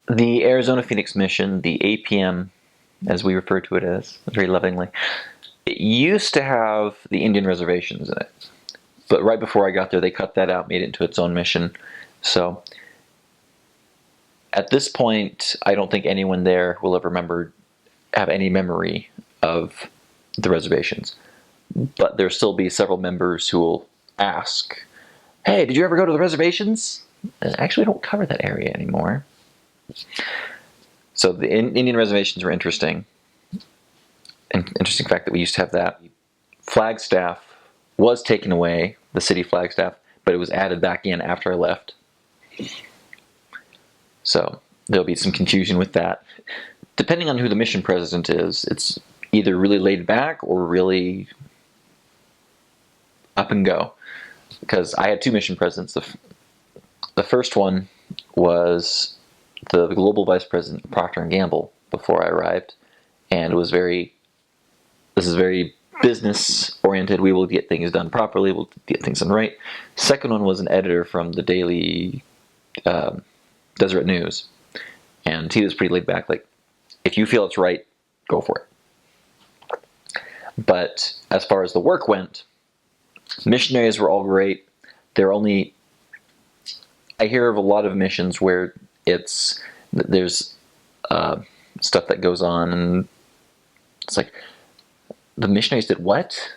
The Arizona Phoenix mission, the APM, as we refer to it as, very lovingly, it used to have the Indian reservations in it. But right before I got there, they cut that out, made it into its own mission. So at this point, I don't think anyone there will ever have any memory of the reservations. But there'll still be several members who will ask, "Hey, did you ever go to the reservations?" Actually, I don't cover that area anymore. So the Indian reservations were interesting. An interesting fact that we used to have that. Flagstaff was taken away, the city Flagstaff, but it was added back in after I left. So there'll be some confusion with that. Depending on who the mission president is, it's either really laid back or really up and go. Because I had two mission presidents. The first one was the global vice president, Procter & Gamble, before I arrived. And it was this is very business oriented. We will get things done properly. We'll get things done right. Second one was an editor from the daily Deseret News. And he was pretty laid back. Like, if you feel it's right, go for it. But as far as the work went, missionaries were all great. I hear of a lot of missions where there's stuff that goes on, and it's like, the missionaries did what?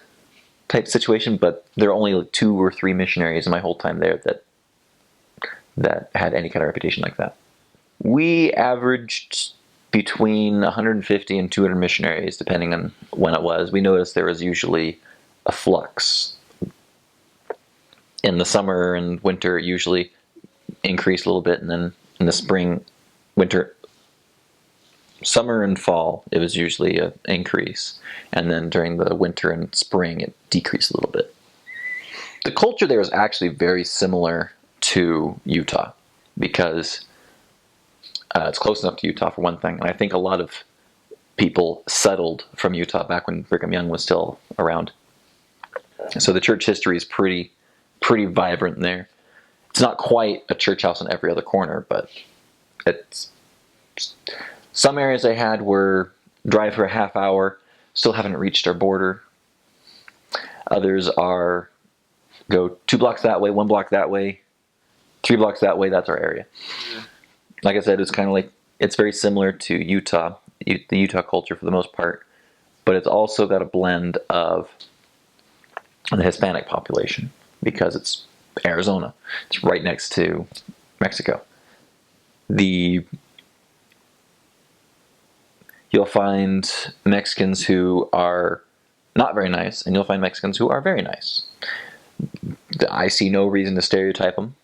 Type situation, but there are only like 2 or 3 missionaries in my whole time there that had any kind of reputation like that. We averaged between 150 and 200 missionaries, depending on when it was. We noticed there was usually a flux. In the summer and winter, it usually increased a little bit, and then in the spring, summer and fall, it was usually an increase. And then during the winter and spring, it decreased a little bit. The culture there is actually very similar to Utah because it's close enough to Utah for one thing. And I think a lot of people settled from Utah back when Brigham Young was still around. So the church history is pretty vibrant there. It's not quite a church house on every other corner, but it's... Some areas I had were drive for a half hour, still haven't reached our border. Others are go 2 blocks that way, 1 block that way, 3 blocks that way, that's our area. Like I said, it's kind of like, it's very similar to Utah, the Utah culture for the most part, but it's also got a blend of the Hispanic population because it's Arizona. It's right next to Mexico. You'll find Mexicans who are not very nice, and you'll find Mexicans who are very nice. I see no reason to stereotype them.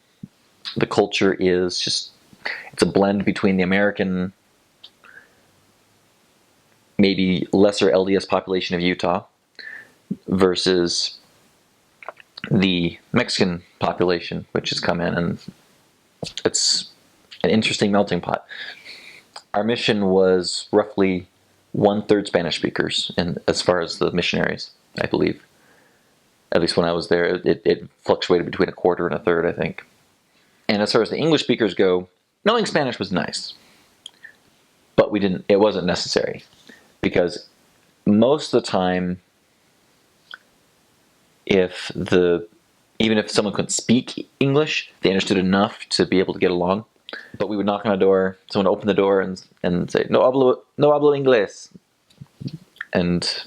The culture is just, it's a blend between the American, maybe lesser LDS population of Utah versus the Mexican population, which has come in, and it's an interesting melting pot. Our mission was roughly 1/3 Spanish speakers, and as far as the missionaries, I believe. At least when I was there, it fluctuated between 1/4 and 1/3, I think. And as far as the English speakers go, knowing Spanish was nice, but it wasn't necessary, because most of the time, even if someone couldn't speak English, they understood enough to be able to get along. But we would knock on a door, someone would open the door and say, no hablo inglés, and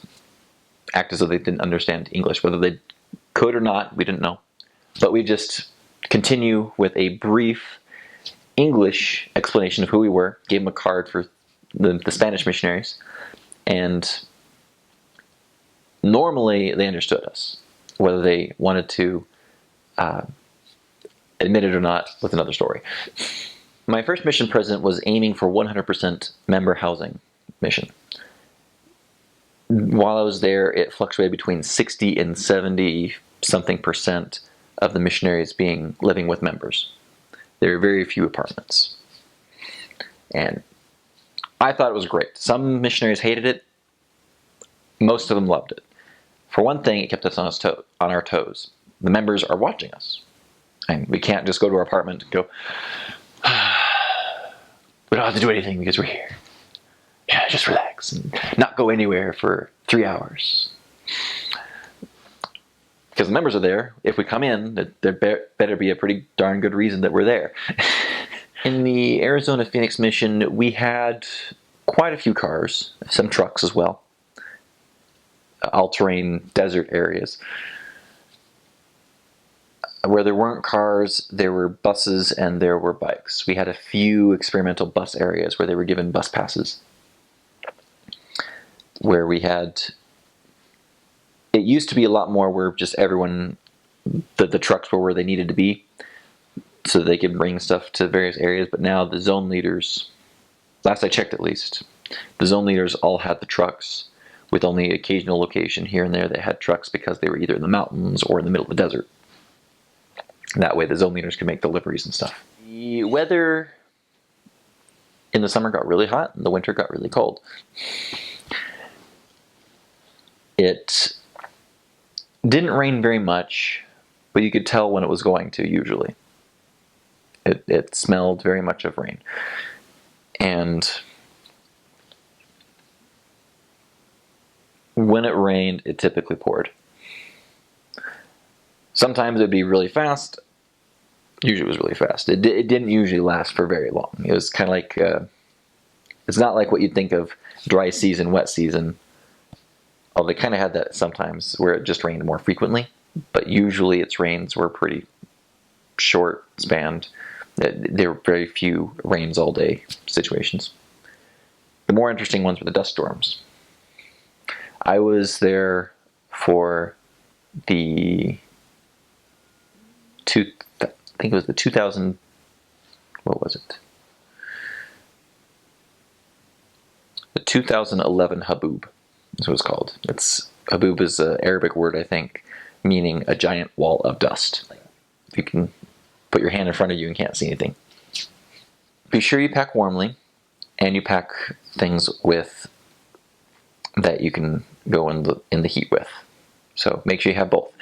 act as though they didn't understand English. Whether they could or not, we didn't know. But we just continue with a brief English explanation of who we were, gave them a card for the Spanish missionaries, and normally they understood us. Whether they wanted to admit it or not was another story. My first mission president was aiming for 100% member housing mission. While I was there, it fluctuated between 60 and 70 something percent of the missionaries living with members. There were very few apartments. And I thought it was great. Some missionaries hated it. Most of them loved it. For one thing, it kept us on our toes. The members are watching us. And we can't just go to our apartment and go, we don't have to do anything because we're here. Yeah, just relax and not go anywhere for 3 hours. Because the members are there. If we come in, there better be a pretty darn good reason that we're there. In the Arizona Phoenix mission, we had quite a few cars, some trucks as well. All-terrain desert areas. Where there weren't cars, there were buses and there were bikes. We had a few experimental bus areas where they were given bus passes. Where we had... It used to be a lot more where just everyone... The trucks were where they needed to be, so they could bring stuff to various areas. But now the zone leaders, last I checked at least, the zone leaders all had the trucks, with only occasional location here and there that had trucks because they were either in the mountains or in the middle of the desert. And that way the zone leaders could make deliveries and stuff. The weather in the summer got really hot and the winter got really cold. It didn't rain very much, but you could tell when it was going to usually. It smelled very much of rain. And when it rained, it typically poured. Sometimes it would be really fast. Usually it was really fast. It didn't usually last for very long. It was kind of like, it's not like what you'd think of dry season, wet season. Although they kind of had that sometimes where it just rained more frequently. But usually its rains were pretty short spanned. There were very few rains all day situations. The more interesting ones were the dust storms. I was there for the I think it was the 2000, what was it? The 2011 Haboob, is what it's called. Haboob is an Arabic word, I think, meaning a giant wall of dust. You can put your hand in front of you and can't see anything. Be sure you pack warmly, and you pack things with that you can go in the heat with. So make sure you have both.